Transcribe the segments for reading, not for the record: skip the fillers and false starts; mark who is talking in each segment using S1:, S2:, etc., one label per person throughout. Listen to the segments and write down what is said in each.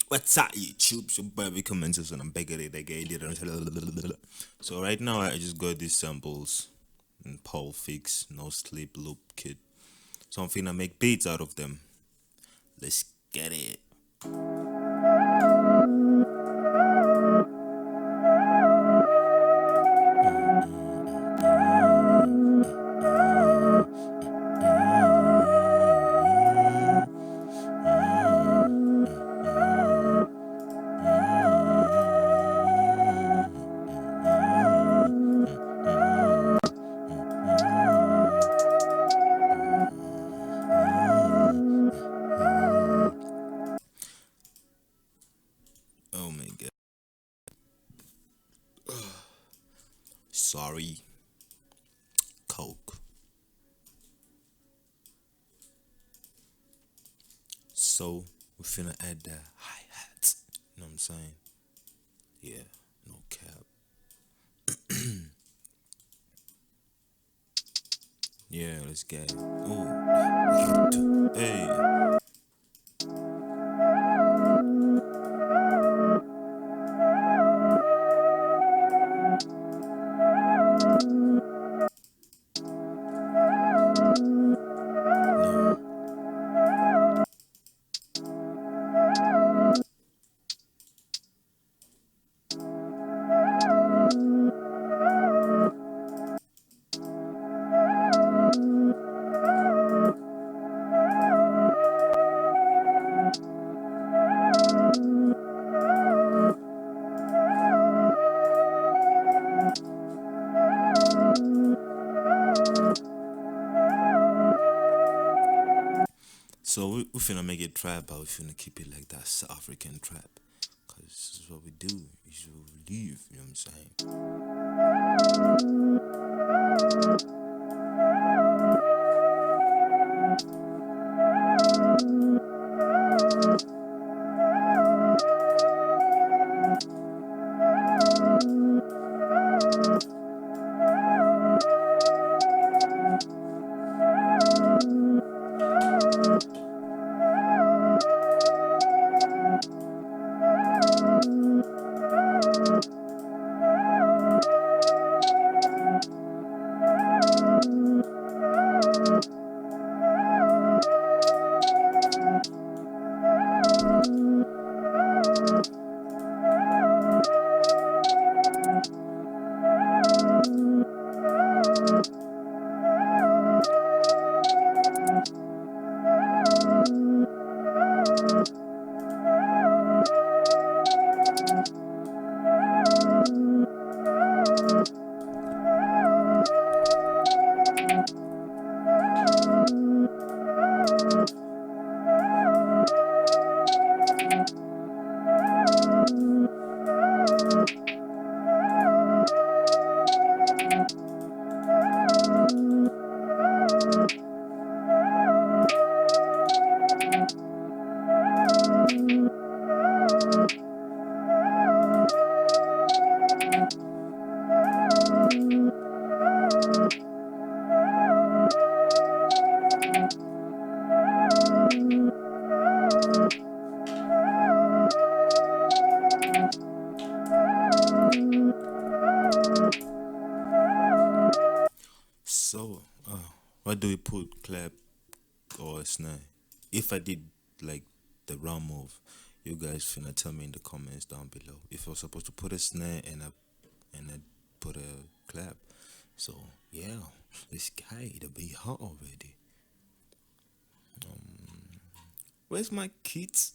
S1: What's up, YouTube? So, baby, comment on I'm begging it again. So, right now, I just got these samples and Paul Fix, No Sleep Loop Kit. So, I'm finna make beats out of them. Let's get it. Oh my god. Sorry. Coke. So, we're finna add the hi hats. You know what I'm saying? Yeah, no cap. Yeah, let's get it. Oh, hey. No. So we finna make it trap, but we finna keep it like that South African trap. Cause this is what we do. This is what we live, you know what I'm saying? So, what do we put? Clap or snare? If I did like the wrong move, you guys finna tell me in the comments down below. If I was supposed to put a snare and I put a clap. So yeah, this guy it'll be hot already. Where's my kicks?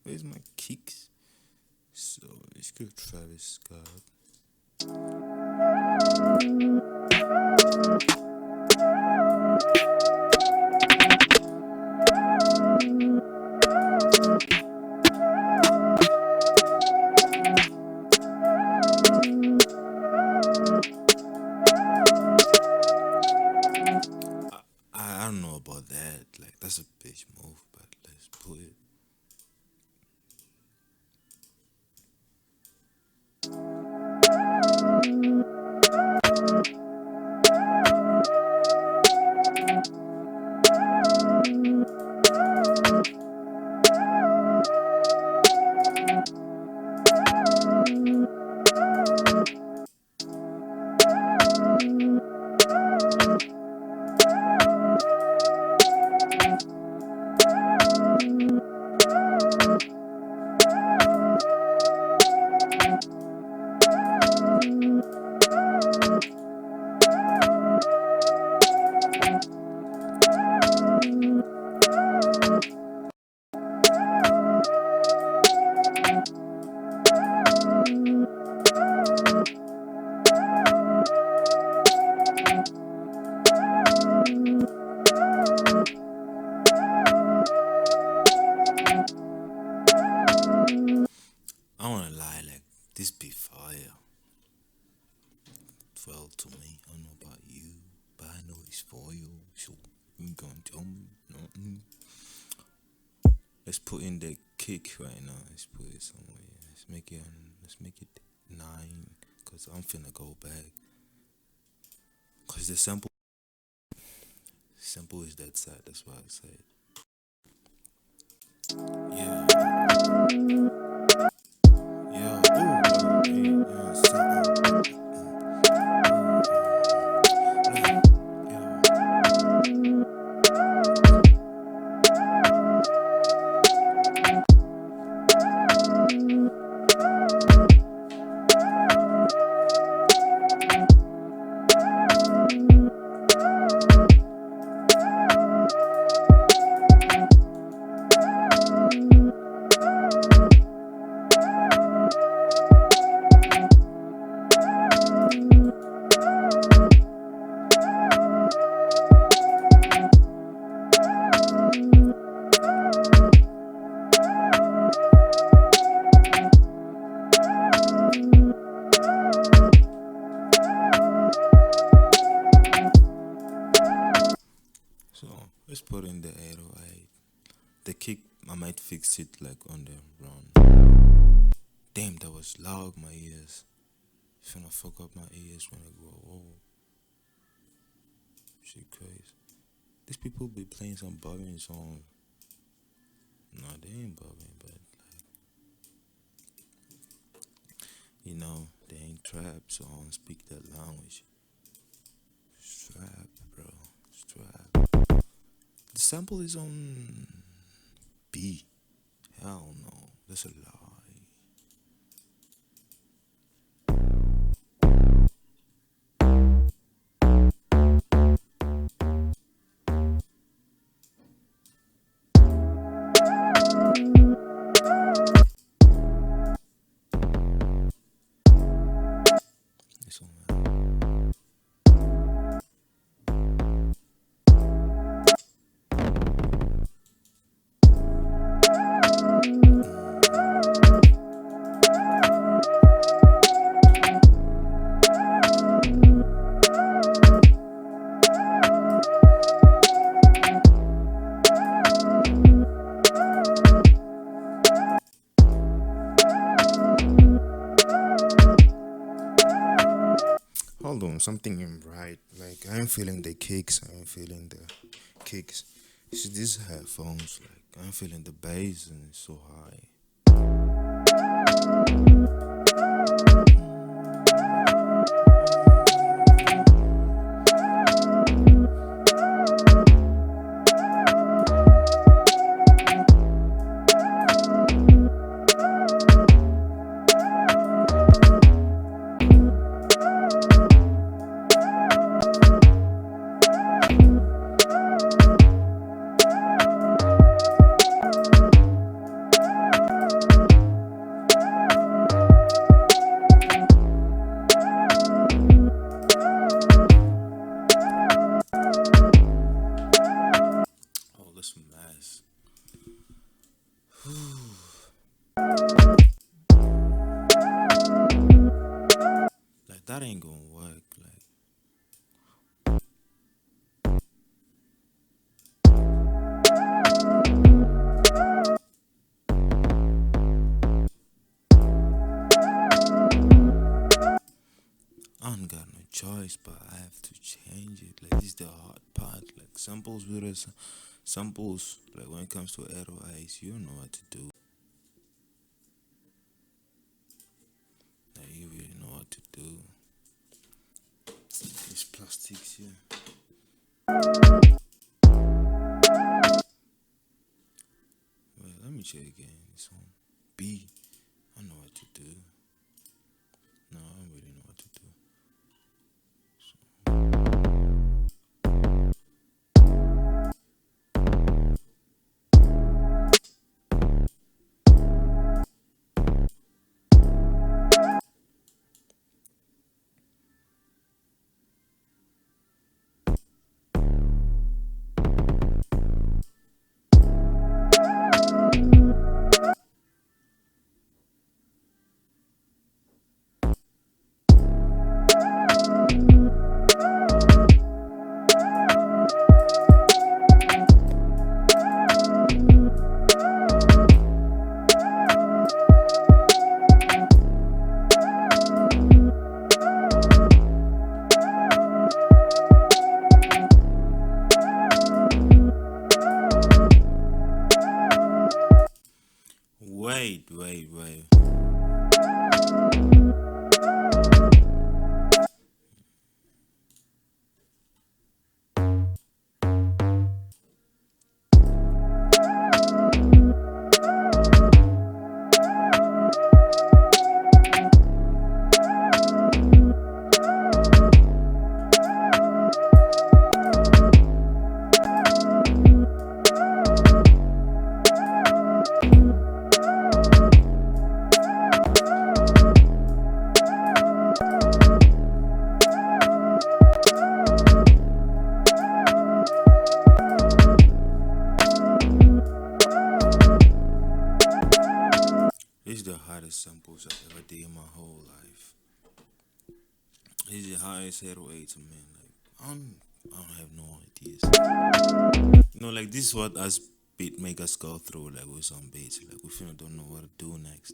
S1: Where's my kicks? So let's go Travis Scott. I don't know about that. Like that's a bitch move, but let's put it. to me. I don't know about you, but I know it's for you. So you gonna tell me nothing. Let's put in the kick right now. Let's put it somewhere. Let's make it 9. Cause I'm finna go back. Cause the sample is that side. That's why I said. Yeah. Yeah. Ooh. Yeah. Yeah. So let's put in the 808. The kick, I might fix it like on the run. Damn, that was loud, my ears. Finna fuck up my ears when I grow old. Shit crazy. These people be playing some boring songs. No, they ain't boring, but like, they ain't trap, so I don't speak that language. Strap, bro. Strap. The sample is on B. Hell no, that's a lie. It's on that. Hold on, something ain't right. Like I ain't feeling the kicks. I ain't feeling the kicks. See these headphones. Like I'm feeling the bass and it's so high. Oh, this mess. Like that ain't gonna work. Like I don't got no choice, but I have to change it. Like this is the hard part. Like samples. Like when it comes to arrow eyes, you don't know what to do. Like you really know what to do. These plastics here. Wait, let me check again. This one. B. I know what to do. No, I don't really know what to do. Wait. This is the hardest samples I've ever did in my whole life. This is the highest heavyweight to man. Like I don't have no ideas. Like this is what us beat make us go through. Like with some beats, like we finna don't know what to do next.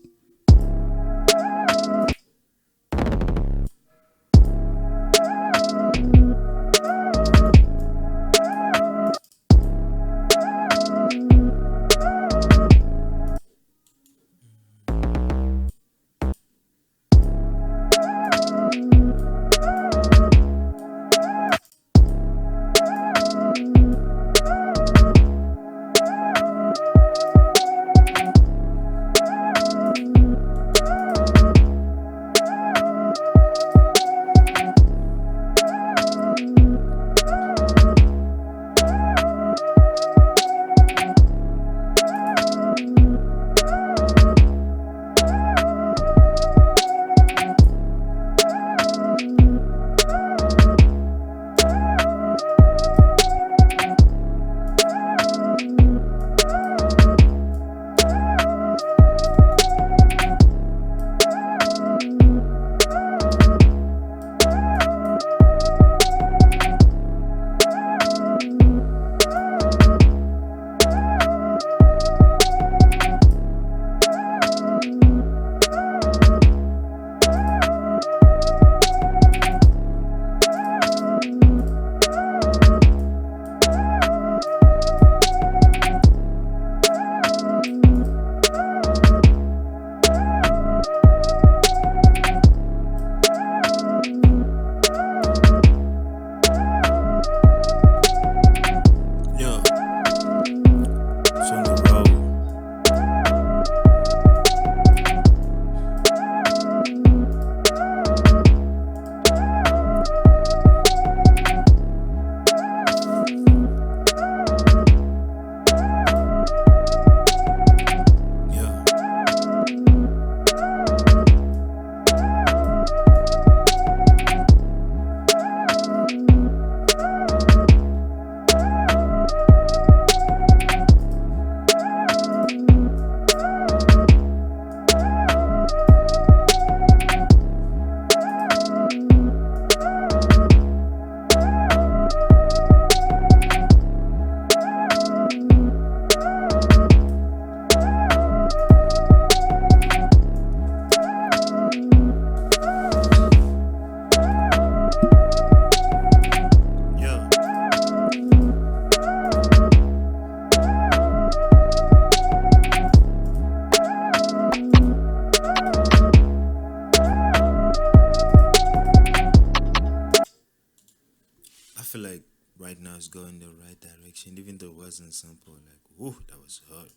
S1: Feel like right now it's going the right direction, even though it wasn't simple. Like, whoo, that was hard.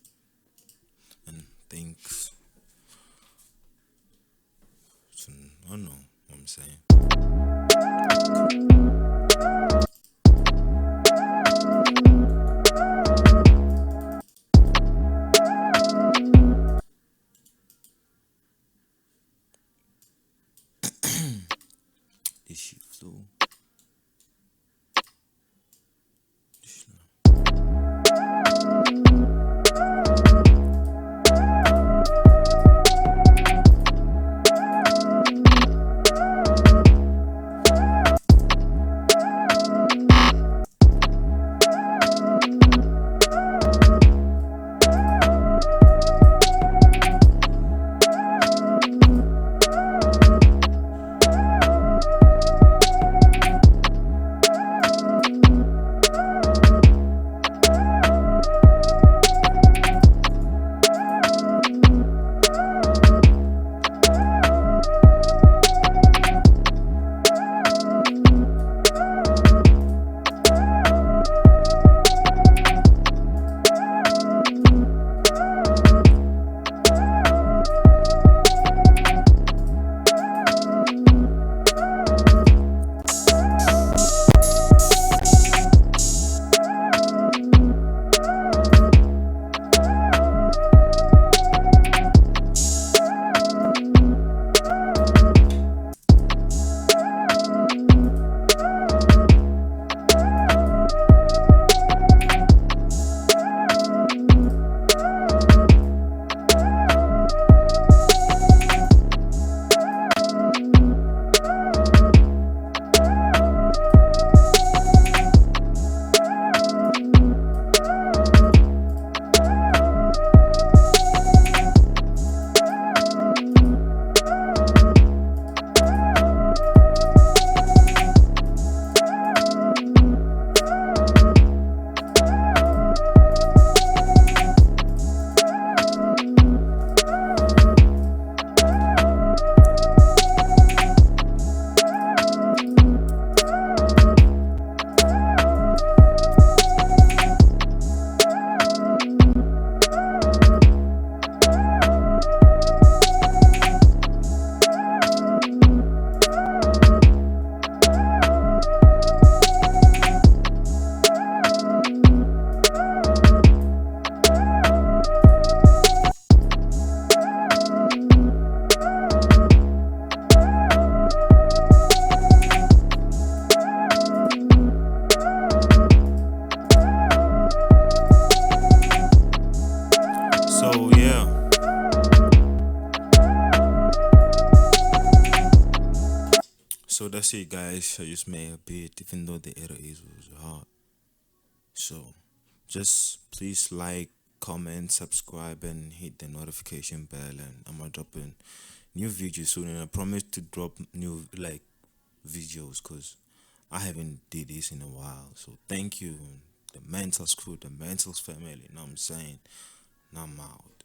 S1: And thanks. So, I don't know what I'm saying. This shit flew. that's it, guys. I just made a bit, even though the error is was hard. So, just please like, comment, subscribe, and hit the notification bell. And I'm gonna drop a new video soon. And I promise to drop new like videos, cause I haven't did this in a while. So thank you, the mental crew, the mental family. You know what I'm saying? Now I'm out.